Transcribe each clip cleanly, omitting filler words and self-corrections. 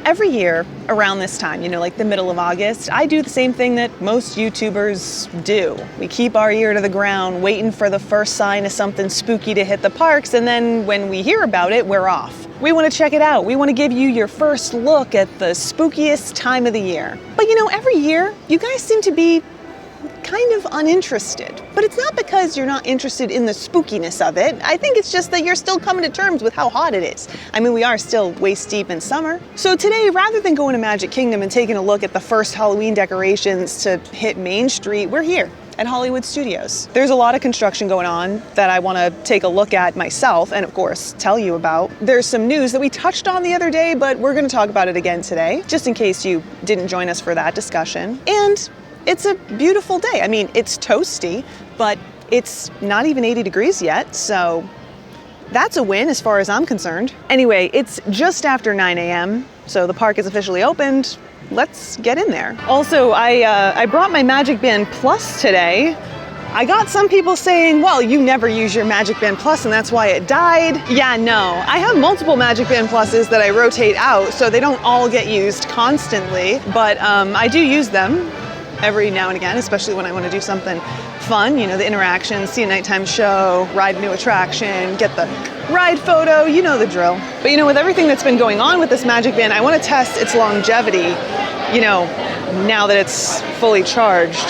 Every year around this time, like the middle of August, I do the same thing that most YouTubers do. We keep our ear to the ground, waiting for the first sign of something spooky to hit the parks, and then when we hear about it, we're off. We want to check it out. We want to give you your first look at the spookiest time of the year. But every year, you guys seem to be kind of uninterested. But it's not because you're not interested in the spookiness of it. I think it's just that you're still coming to terms with how hot it is. I mean, we are still waist deep in summer. So today, rather than going to Magic Kingdom and taking a look at the first Halloween decorations to hit Main Street, we're here at Hollywood Studios. There's a lot of construction going on that I want to take a look at myself and of course tell you about. There's some news that we touched on the other day, but we're going to talk about it again today, just in case you didn't join us for that discussion. And it's a beautiful day. I mean, it's toasty, but it's not even 80 degrees yet, so that's a win as far as I'm concerned. Anyway, it's just after 9 a.m., so the park is officially opened. Let's get in there. Also, I brought my MagicBand Plus today. I got some people saying, well, you never use your MagicBand Plus and that's why it died. Yeah, no. I have multiple MagicBand Pluses that I rotate out, so they don't all get used constantly, but I do use them every now and again, especially when I want to do something fun, the interaction, see a nighttime show, ride a new attraction, get the ride photo, you know the drill. But with everything that's been going on with this MagicBand, I want to test its longevity, now that it's fully charged,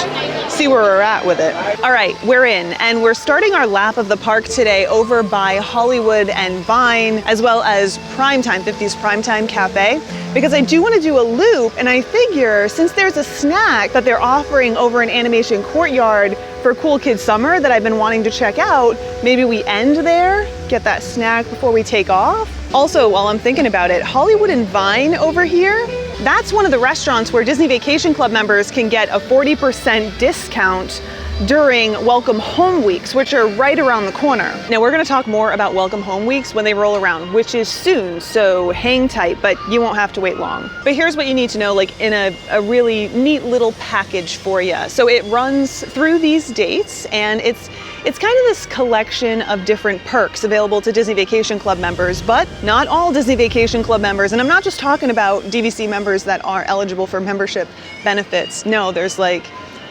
see where we're at with it. All right, we're in, and we're starting our lap of the park today over by Hollywood and Vine, as well as Primetime, 50s Primetime Cafe, because I do want to do a loop, and I figure since there's a snack that they're offering over in Animation Courtyard for Cool Kids Summer that I've been wanting to check out, maybe we end there, get that snack before we take off. Also, while I'm thinking about it, Hollywood and Vine over here, that's one of the restaurants where Disney Vacation Club members can get a 40% discount during Welcome Home Weeks, which are right around the corner. Now, we're going to talk more about Welcome Home Weeks when they roll around, which is soon, so hang tight, but you won't have to wait long. But here's what you need to know, in a really neat little package for you. So it runs through these dates, and it's kind of this collection of different perks available to Disney Vacation Club members, but not all Disney Vacation Club members. And I'm not just talking about DVC members that are eligible for membership benefits. No, there's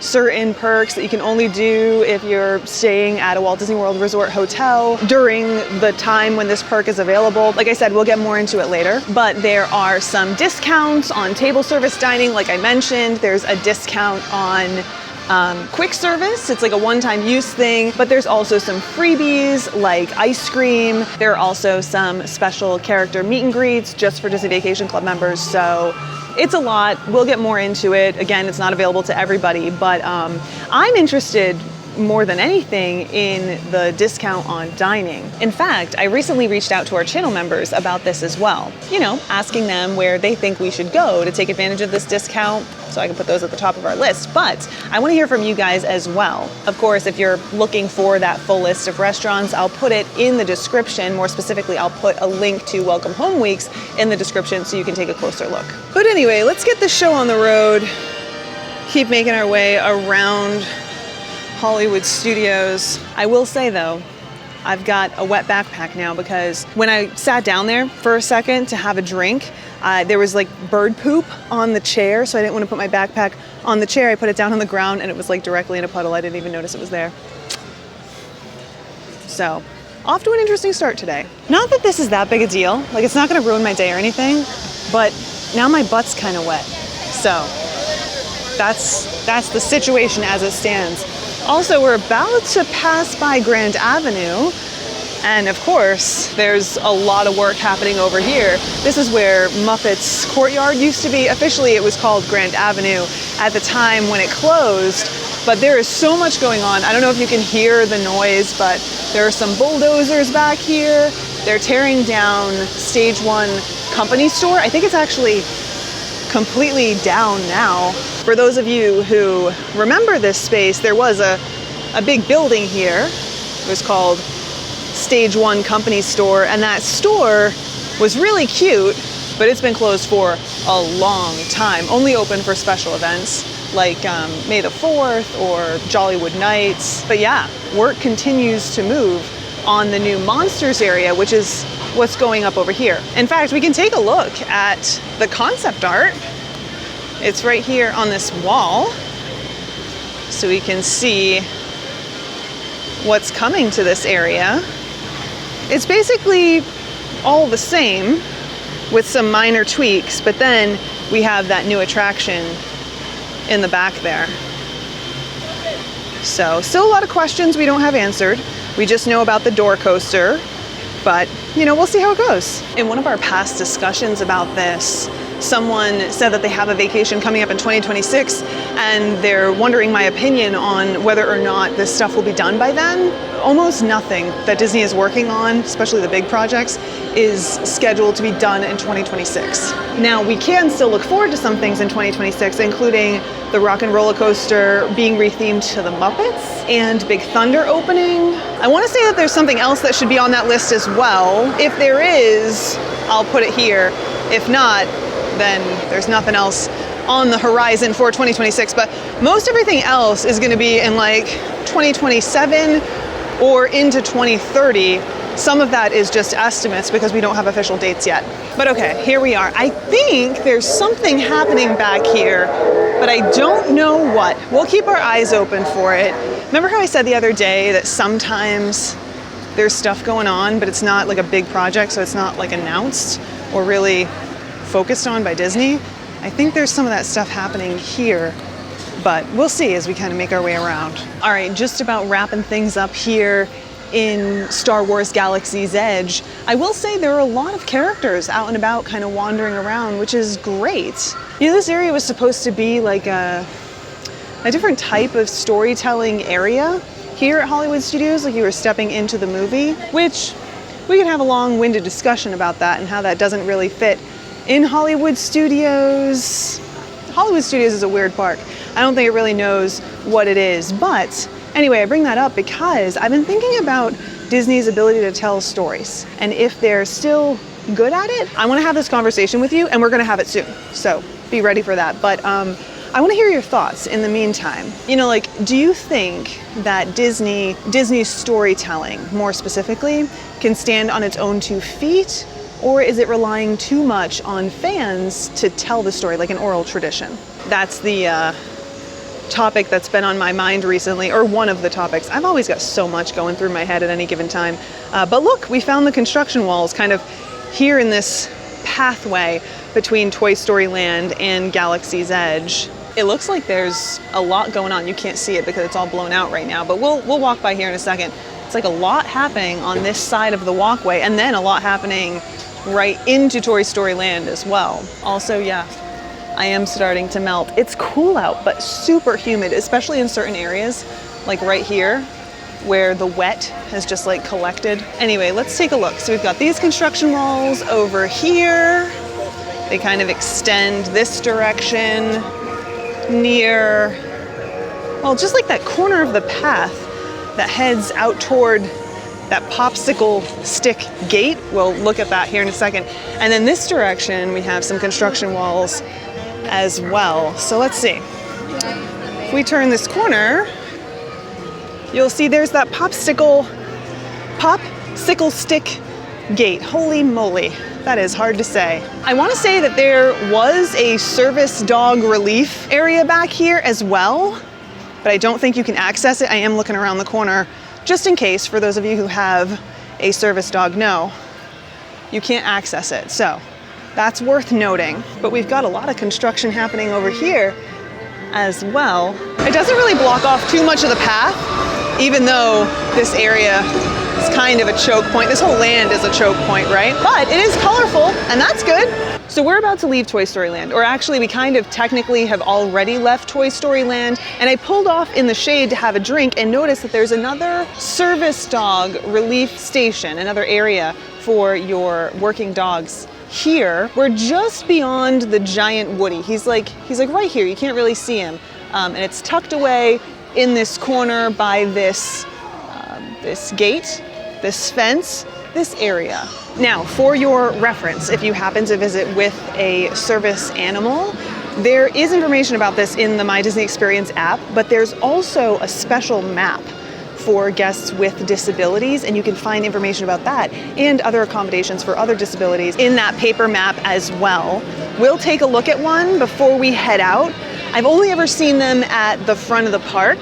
certain perks that you can only do if you're staying at a Walt Disney World Resort hotel during the time when this perk is available. Like I said, we'll get more into it later, but there are some discounts on table service dining, like I mentioned. There's a discount on quick service. It's like a one-time use thing, but there's also some freebies like ice cream. There are also some special character meet and greets just for Disney Vacation Club members. So it's a lot. We'll get more into it. Again, it's not available to everybody, but I'm interested more than anything in the discount on dining. In fact, I recently reached out to our channel members about this as well. Asking them where they think we should go to take advantage of this discount, so I can put those at the top of our list. But I want to hear from you guys as well. Of course, if you're looking for that full list of restaurants, I'll put it in the description. More specifically, I'll put a link to Welcome Home Weeks in the description so you can take a closer look. But anyway, let's get this show on the road. Keep making our way around Hollywood Studios. I will say though, I've got a wet backpack now because when I sat down there for a second to have a drink, there was bird poop on the chair, so I didn't want to put my backpack on the chair. I put it down on the ground and it was directly in a puddle. I didn't even notice it was there. So, off to an interesting start today. Not that this is that big a deal. It's not going to ruin my day or anything, but now my butt's kind of wet. So, that's the situation as it stands. Also, we're about to pass by Grand Avenue, and of course, there's a lot of work happening over here. This is where Muppet's Courtyard used to be. Officially, it was called Grand Avenue at the time when it closed, but there is so much going on. I don't know if you can hear the noise, but there are some bulldozers back here. They're tearing down Stage 1 Company Store. I think it's actually completely down now. For those of you who remember this space, there was a big building here. It was called Stage 1 Company Store, and that store was really cute, but it's been closed for a long time. Only open for special events like May the 4th or Jollywood Nights. But yeah, work continues to move on the new Monsters area, which is what's going up over here. In fact, we can take a look at the concept art. It's right here on this wall, so we can see what's coming to this area. It's basically all the same with some minor tweaks, but then we have that new attraction in the back there. So still a lot of questions we don't have answered. We just know about the door coaster, but you know, we'll see how it goes. In one of our past discussions about this, someone said that they have a vacation coming up in 2026 and they're wondering my opinion on whether or not this stuff will be done by then. Almost nothing that Disney is working on, especially the big projects, is scheduled to be done in 2026. Now, we can still look forward to some things in 2026, including the Rock and Roller Coaster being rethemed to the Muppets and Big Thunder opening. I want to say that there's something else that should be on that list as well. If there is, I'll put it here. If not, then there's nothing else on the horizon for 2026, but most everything else is going to be in like 2027 or into 2030. Some of that is just estimates because we don't have official dates yet. But okay, here we are. I think there's something happening back here, but I don't know what. We'll keep our eyes open for it. Remember how I said the other day that sometimes there's stuff going on, but it's not like a big project, so it's not like announced or really focused on by Disney? I think there's some of that stuff happening here, but we'll see as we kind of make our way around. All right, just about wrapping things up here in Star Wars Galaxy's Edge. I will say there are a lot of characters out and about kind of wandering around, which is great. You know, this area was supposed to be like a different type of storytelling area here at Hollywood Studios, like you were stepping into the movie, which we could have a long-winded discussion about that and how that doesn't really fit in Hollywood Studios. Hollywood Studios is a weird park. I don't think it really knows what it is, but anyway, I bring that up because I've been thinking about Disney's ability to tell stories, and if they're still good at it, I want to have this conversation with you, and we're going to have it soon, so be ready for that. But I want to hear your thoughts in the meantime. You know, like, do you think that Disney's storytelling, more specifically, can stand on its own 2 feet? Or is it relying too much on fans to tell the story, like an oral tradition? That's the topic that's been on my mind recently, or one of the topics. I've always got so much going through my head at any given time. But look, we found the construction walls kind of here in this pathway between Toy Story Land and Galaxy's Edge. It looks like there's a lot going on. You can't see it because it's all blown out right now, but we'll walk by here in a second. It's like a lot happening on this side of the walkway, and then a lot happening right into Toy Story Land as well. Also, yeah, I am starting to melt. It's cool out, but super humid, especially in certain areas, like right here, where the wet has just like collected. Anyway, let's take a look. So we've got these construction walls over here. They kind of extend this direction near, well, just like that corner of the path that heads out toward that popsicle stick gate. We'll look at that here in a second. And then this direction, we have some construction walls as well. So let's see. If we turn this corner, you'll see there's that popsicle stick gate. Holy moly, that is hard to say. I want to say that there was a service dog relief area back here as well, but I don't think you can access it. I am looking around the corner just in case, for those of you who have a service dog, no, you can't access it. So that's worth noting. But we've got a lot of construction happening over here as well. It doesn't really block off too much of the path, even though this area is kind of a choke point. This whole land is a choke point, right? But it is colorful, and that's good. So we're about to leave Toy Story Land, or actually we kind of technically have already left Toy Story Land, and I pulled off in the shade to have a drink and noticed that there's another service dog relief station, another area for your working dogs. Here, we're just beyond the giant Woody. He's like right here, you can't really see him. And it's tucked away in this corner by this gate, this fence, this area. Now, for your reference, if you happen to visit with a service animal, there is information about this in the My Disney Experience app, but there's also a special map for guests with disabilities, and you can find information about that and other accommodations for other disabilities in that paper map as well. We'll take a look at one before we head out. I've only ever seen them at the front of the park,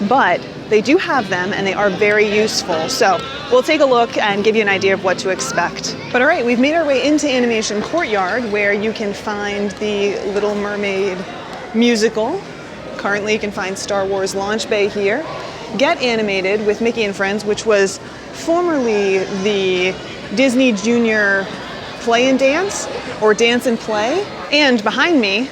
but they do have them and they are very useful. So we'll take a look and give you an idea of what to expect. But all right, we've made our way into Animation Courtyard, where you can find the Little Mermaid musical. Currently you can find Star Wars Launch Bay here. Get Animated with Mickey and Friends, which was formerly the Disney Junior Play and Dance, or Dance and Play. And behind me,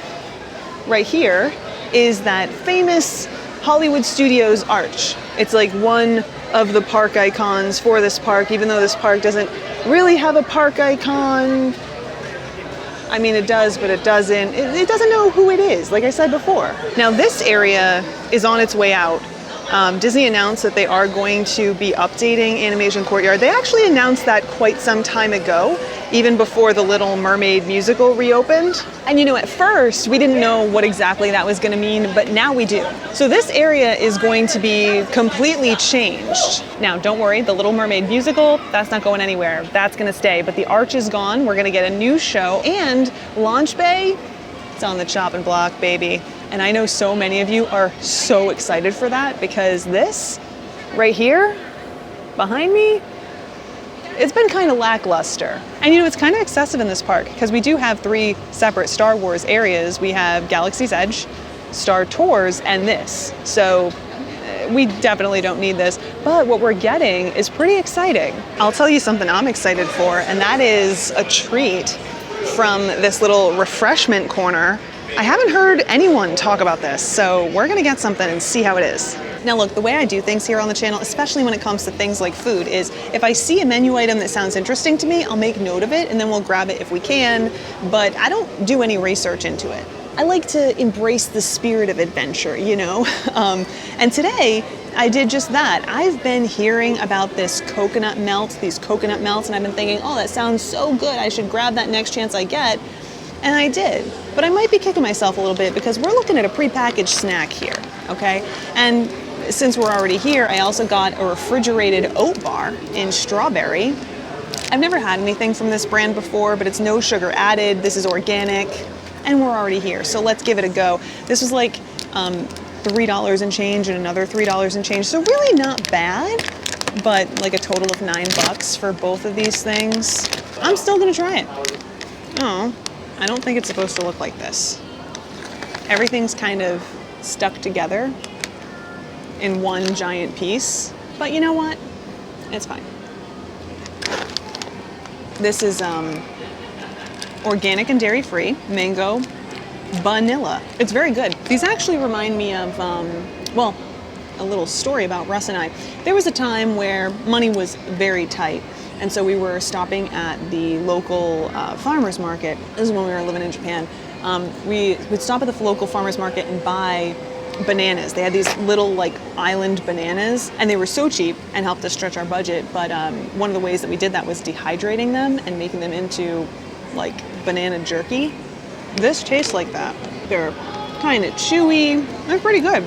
right here, is that famous Hollywood Studios arch. It's like one of the park icons for this park, even though this park doesn't really have a park icon. I mean, it does, but it doesn't. It doesn't know who it is, like I said before. Now, this area is on its way out. Disney announced that they are going to be updating Animation Courtyard. They actually announced that quite some time ago, even before the Little Mermaid musical reopened. And you know, at first, we didn't know what exactly that was gonna mean, but now we do. So this area is going to be completely changed. Now, don't worry, the Little Mermaid musical, that's not going anywhere. That's gonna stay, but the arch is gone. We're gonna get a new show, and Launch Bay, it's on the chopping block, baby. And I know so many of you are so excited for that, because this right here behind me, it's been kind of lackluster. And you know, it's kind of excessive in this park, because we do have 3 separate Star Wars areas. We have Galaxy's Edge, Star Tours, and this. So we definitely don't need this, but what we're getting is pretty exciting. I'll tell you something I'm excited for, and that is a treat from this little refreshment corner. I haven't heard anyone talk about this, so we're gonna get something and see how it is. Now look, the way I do things here on the channel, especially when it comes to things like food, is if I see a menu item that sounds interesting to me, I'll make note of it and then we'll grab it if we can, but I don't do any research into it. I like to embrace the spirit of adventure, you know? And today, I did just that. I've been hearing about this coconut melt, these coconut melts, and I've been thinking, oh, that sounds so good, I should grab that next chance I get. And I did, but I might be kicking myself a little bit because we're looking at a prepackaged snack here, okay? And since we're already here, I also got a refrigerated oat bar in strawberry. I've never had anything from this brand before, but it's no sugar added, this is organic, and we're already here, so let's give it a go. This was like $3 and change and another $3 and change, so really not bad, but like a total of $9 for both of these things. I'm still gonna try it. Oh. I don't think it's supposed to look like this. Everything's kind of stuck together in one giant piece, but you know what? It's fine. This is organic and dairy-free, mango, vanilla. It's very good. These actually remind me of, well, a little story about Russ and I. There was a time where money was very tight, and so we were stopping at the local farmer's market. This is when we were living in Japan. We'd stop at the local farmer's market and buy bananas. They had these little like island bananas, and they were so cheap and helped us stretch our budget. But one of the ways that we did that was dehydrating them and making them into like banana jerky. This tastes like that. They're kind of chewy. They're pretty good.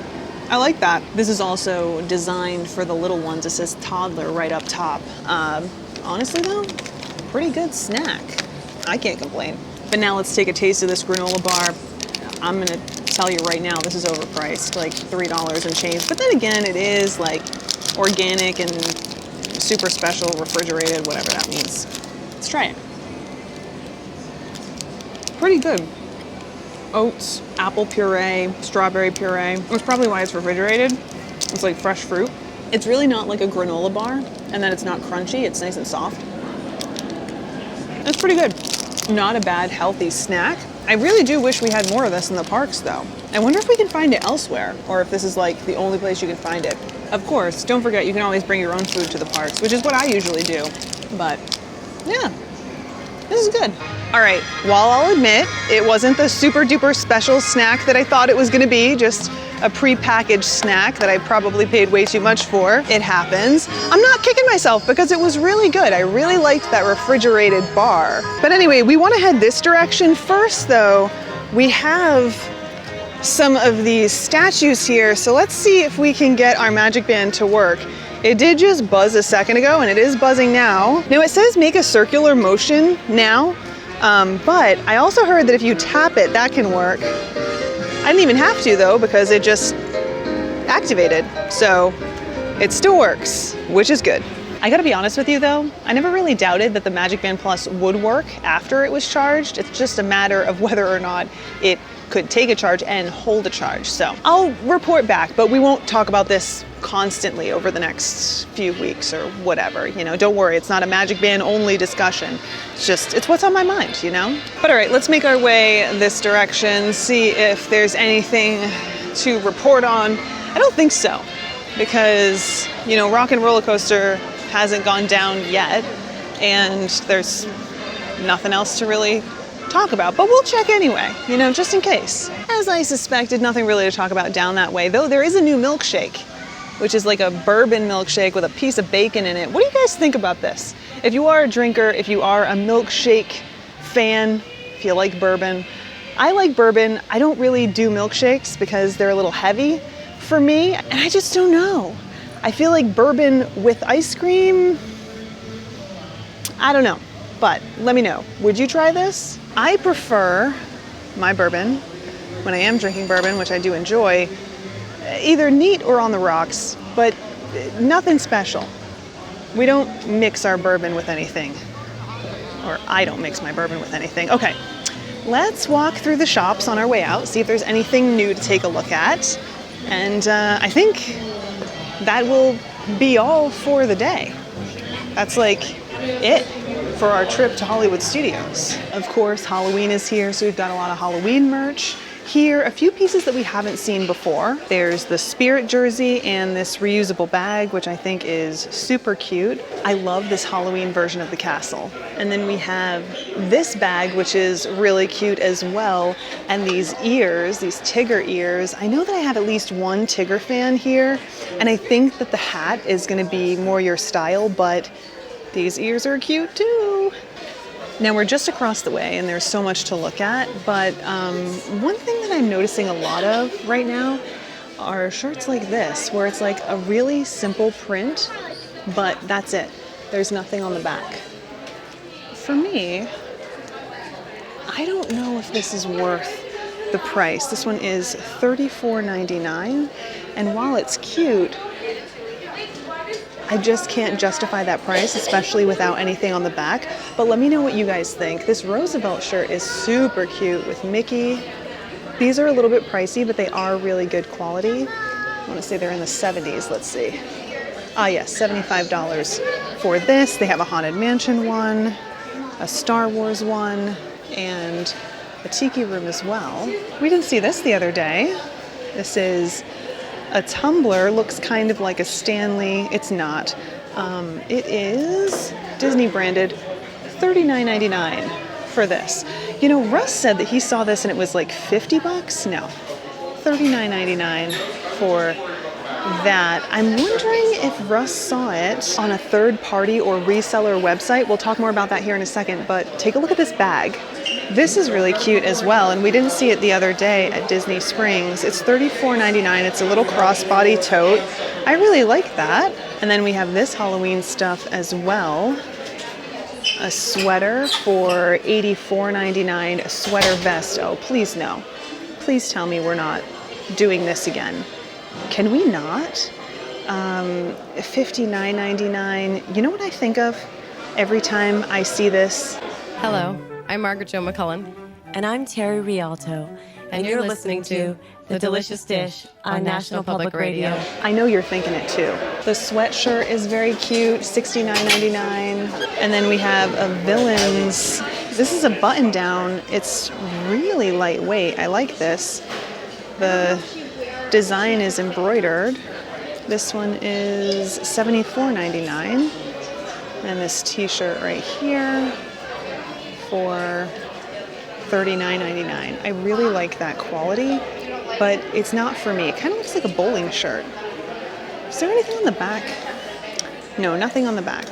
I like that. This is also designed for the little ones. It says toddler right up top. Honestly though, pretty good snack. I can't complain. But now let's take a taste of this granola bar. I'm gonna tell you right now, this is overpriced, like $3 and change. But then again, it is like organic and super special, refrigerated, whatever that means. Let's try it. Pretty good. Oats, apple puree, strawberry puree. That's probably why it's refrigerated. It's like fresh fruit. It's really not like a granola bar, and then it's not crunchy, it's nice and soft. It's pretty good. Not a bad, healthy snack. I really do wish we had more of this in the parks though. I wonder if we can find it elsewhere, or if this is like the only place you can find it. Of course, don't forget you can always bring your own food to the parks, which is what I usually do. But yeah, this is good. All right, while I'll admit it wasn't the super duper special snack that I thought it was gonna be, just a pre-packaged snack that I probably paid way too much for, it happens. I'm not kicking myself because it was really good. I really liked that refrigerated bar. But anyway, we wanna head this direction. First though, we have some of these statues here. So let's see if we can get our MagicBand to work. It did just buzz a second ago, and it is buzzing now. Now it says make a circular motion now, but I also heard that if you tap it, that can work. I didn't even have to though, because it just activated. So it still works, which is good. I gotta be honest with you though, I never really doubted that the MagicBand Plus would work after it was charged. It's just a matter of whether or not it could take a charge and hold a charge. So I'll report back, but we won't talk about this constantly over the next few weeks or whatever. You know, don't worry, it's not a MagicBand only discussion. It's what's on my mind, you know? But all right, let's make our way this direction, see if there's anything to report on. I don't think so, because, you know, Rock and Roller Coaster hasn't gone down yet, and there's nothing else to really talk about, but we'll check anyway, you know, just in case. As I suspected, nothing really to talk about down that way, though there is a new milkshake, which is like a bourbon milkshake with a piece of bacon in it. What do you guys think about this? If you are a drinker, if you are a milkshake fan, if you like bourbon, I like bourbon. I don't really do milkshakes because they're a little heavy for me, and I just don't know. I feel like bourbon with ice cream, I don't know, but let me know. Would you try this? I prefer my bourbon, when I am drinking bourbon, which I do enjoy, either neat or on the rocks, but nothing special. We don't mix our bourbon with anything, or I don't mix my bourbon with anything. Okay, let's walk through the shops on our way out, see if there's anything new to take a look at, and I think that will be all for the day. That's like it for our trip to Hollywood Studios. Of course, Halloween is here, so we've got a lot of Halloween merch. Here, a few pieces that we haven't seen before. There's the spirit jersey and this reusable bag, which I think is super cute. I love this Halloween version of the castle. And then we have this bag, which is really cute as well. And these ears, these Tigger ears. I know that I have at least one Tigger fan here, and I think that the hat is gonna be more your style, but these ears are cute too. Now we're just across the way and there's so much to look at, but one thing that I'm noticing a lot of right now are shirts like this, where it's like a really simple print, but that's it. There's nothing on the back. For me, I don't know if this is worth the price. This one is $34.99, and while it's cute, I just can't justify that price, especially without anything on the back. But let me know what you guys think. This Roosevelt shirt is super cute with Mickey. These are a little bit pricey, but they are really good quality. I want to say they're in the 70s. Let's see. Ah, yes, $75 for this. They have a Haunted Mansion one, a Star Wars one, and a Tiki room as well. We didn't see this the other day. This is a tumbler, looks kind of like a Stanley. It's not. It is Disney branded, $39.99 for this. You know, Russ said that he saw this and it was like 50 bucks. No, $39.99 for that. I'm wondering if Russ saw it on a third party or reseller website. We'll talk more about that here in a second, but take a look at this bag. This is really cute as well, and we didn't see it the other day at Disney Springs. It's $34.99. It's a little crossbody tote. I really like that. And then we have this Halloween stuff as well. A sweater for $84.99, a sweater vest. Oh, please no. Please tell me we're not doing this again. Can we not? $59.99. You know what I think of every time I see this? Hello, I'm Margaret Jo McCullen. And I'm Terry Rialto. And you're listening to The Delicious Dish on National Public Radio. I know you're thinking it too. The sweatshirt is very cute, $69.99. And then we have a Villains. This is a button down. It's really lightweight. I like this. The design is embroidered. This one is $74.99. And this t-shirt right here for $39.99. I really like that quality, but it's not for me. It kind of looks like a bowling shirt. Is there anything on the back? No, nothing on the back.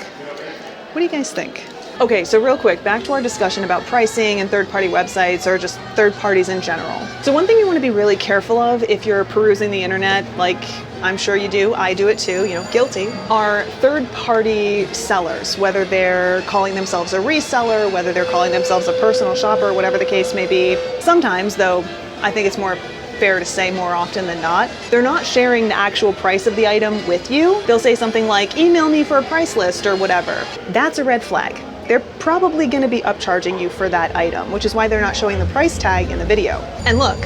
What do you guys think? Okay, so real quick, back to our discussion about pricing and third-party websites or just third parties in general. So one thing you want to be really careful of if you're perusing the internet, like I'm sure you do, I do it too, you know, guilty, are third-party sellers, whether they're calling themselves a reseller, whether they're calling themselves a personal shopper, whatever the case may be. Sometimes, though, I think it's more fair to say more often than not, they're not sharing the actual price of the item with you. They'll say something like, email me for a price list or whatever. That's a red flag. They're probably going to be upcharging you for that item, which is why they're not showing the price tag in the video. And look,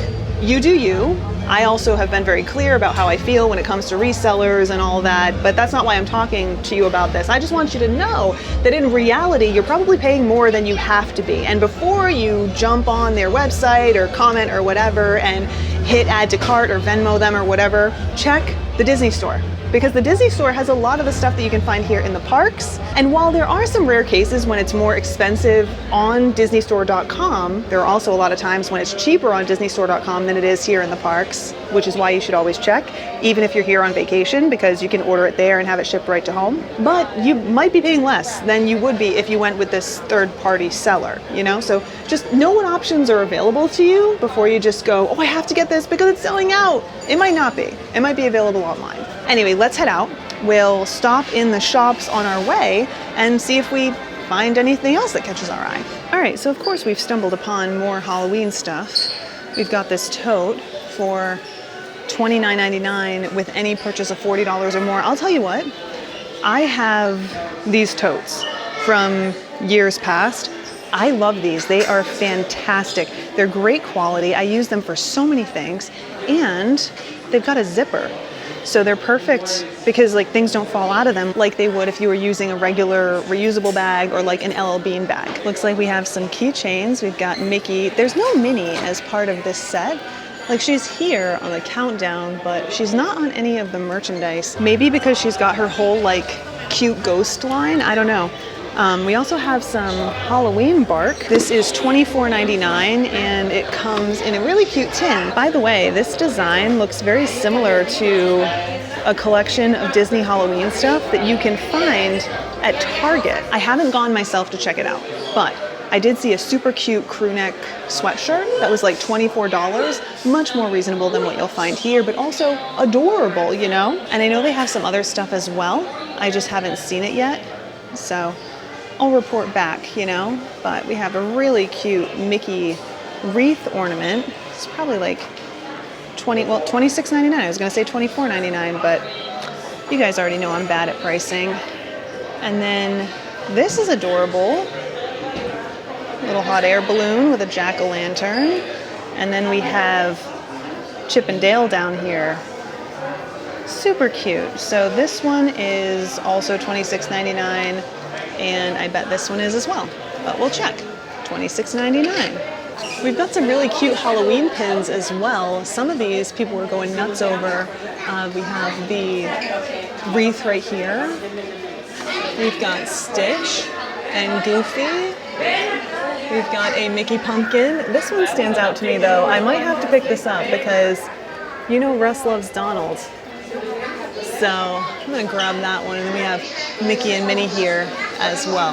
you do you. I also have been very clear about how I feel when it comes to resellers and all that, but that's not why I'm talking to you about this. I just want you to know that in reality, you're probably paying more than you have to be. And before you jump on their website or comment or whatever and hit add to cart or Venmo them or whatever, check the Disney store. Because the Disney store has a lot of the stuff that you can find here in the parks. And while there are some rare cases when it's more expensive on DisneyStore.com, there are also a lot of times when it's cheaper on DisneyStore.com than it is here in the parks, which is why you should always check, even if you're here on vacation, because you can order it there and have it shipped right to home. But you might be paying less than you would be if you went with this third-party seller, you know? So just know what options are available to you before you just go, oh, I have to get this because it's selling out. It might not be. It might be available online. Anyway, let's head out. We'll stop in the shops on our way and see if we find anything else that catches our eye. All right, so of course we've stumbled upon more Halloween stuff. We've got this tote for $29.99 with any purchase of $40 or more. I'll tell you what, I have these totes from years past. I love these. They are fantastic. They're great quality. I use them for so many things, and they've got a zipper. So they're perfect because like things don't fall out of them like they would if you were using a regular reusable bag or like an LL Bean bag. Looks like we have some keychains. We've got Mickey. There's no Minnie as part of this set. Like she's here on the countdown, but she's not on any of the merchandise. Maybe because she's got her whole like cute ghost line. I don't know. We also have some Halloween bark. This is $24.99 and it comes in a really cute tin. By the way, this design looks very similar to a collection of Disney Halloween stuff that you can find at Target. I haven't gone myself to check it out, but I did see a super cute crew neck sweatshirt that was like $24, much more reasonable than what you'll find here, but also adorable, you know? And I know they have some other stuff as well. I just haven't seen it yet, so I'll report back, you know, but we have a really cute Mickey wreath ornament. It's probably like $26.99. I was gonna say $24.99, but you guys already know I'm bad at pricing. And then this is adorable. Little hot air balloon with a jack-o'-lantern. And then we have Chip and Dale down here. Super cute. So this one is also $26.99. And I bet this one is as well, but we'll check. $26.99. We've got some really cute Halloween pins as well. Some of these people were going nuts over. We have the wreath right here. We've got Stitch and Goofy. We've got a Mickey pumpkin. This one stands out to me though. I might have to pick this up because you know Russ loves Donald. So I'm gonna grab that one, and then we have Mickey and Minnie here as well.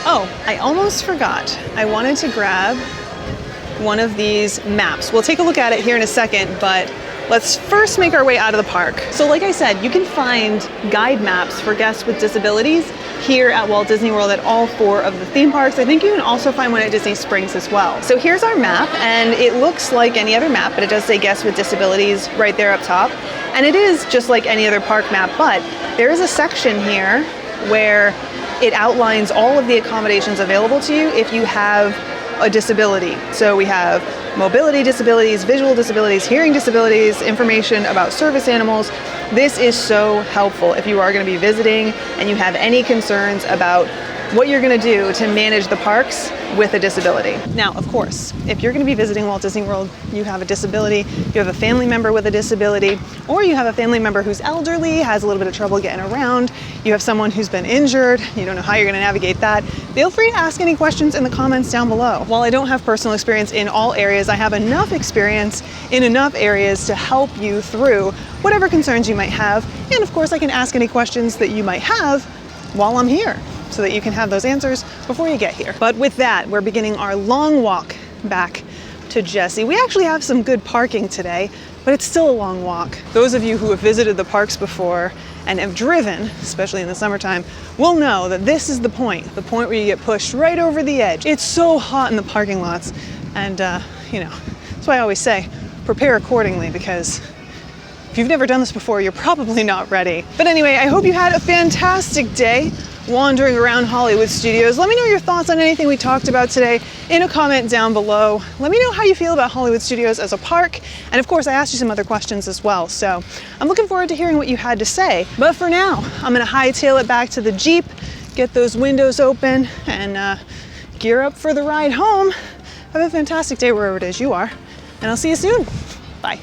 Oh, I almost forgot. I wanted to grab one of these maps. We'll take a look at it here in a second, but let's first make our way out of the park. So like I said, you can find guide maps for guests with disabilities here at Walt Disney World at all 4 of the theme parks. I think you can also find one at Disney Springs as well. So here's our map, and it looks like any other map, but it does say guests with disabilities right there up top. And it is just like any other park map, but there is a section here where it outlines all of the accommodations available to you if you have a disability. So we have mobility disabilities, visual disabilities, hearing disabilities, information about service animals. This is so helpful if you are going to be visiting and you have any concerns about what you're going to do to manage the parks with a disability. Now, of course, if you're going to be visiting Walt Disney World, you have a disability, you have a family member with a disability, or you have a family member who's elderly, has a little bit of trouble getting around, you have someone who's been injured, you don't know how you're going to navigate that, feel free to ask any questions in the comments down below. While I don't have personal experience in all areas, I have enough experience in enough areas to help you through whatever concerns you might have, and of course I can ask any questions that you might have while I'm here. so that you can have those answers before you get here. But with that, we're beginning our long walk back to Jesse. We actually have some good parking today, but it's still a long walk. Those of you who have visited the parks before and have driven, especially in the summertime, will know that this is the point where you get pushed right over the edge. It's so hot in the parking lots, and you know, that's why I always say, prepare accordingly, because if you've never done this before, you're probably not ready. But anyway, I hope you had a fantastic day wandering around Hollywood Studios. Let me know your thoughts on anything we talked about today in a comment down below. Let me know how you feel about Hollywood Studios as a park. And of course, I asked you some other questions as well. So I'm looking forward to hearing what you had to say. But for now, I'm gonna hightail it back to the Jeep, get those windows open, and gear up for the ride home. Have a fantastic day wherever it is you are. And I'll see you soon. Bye.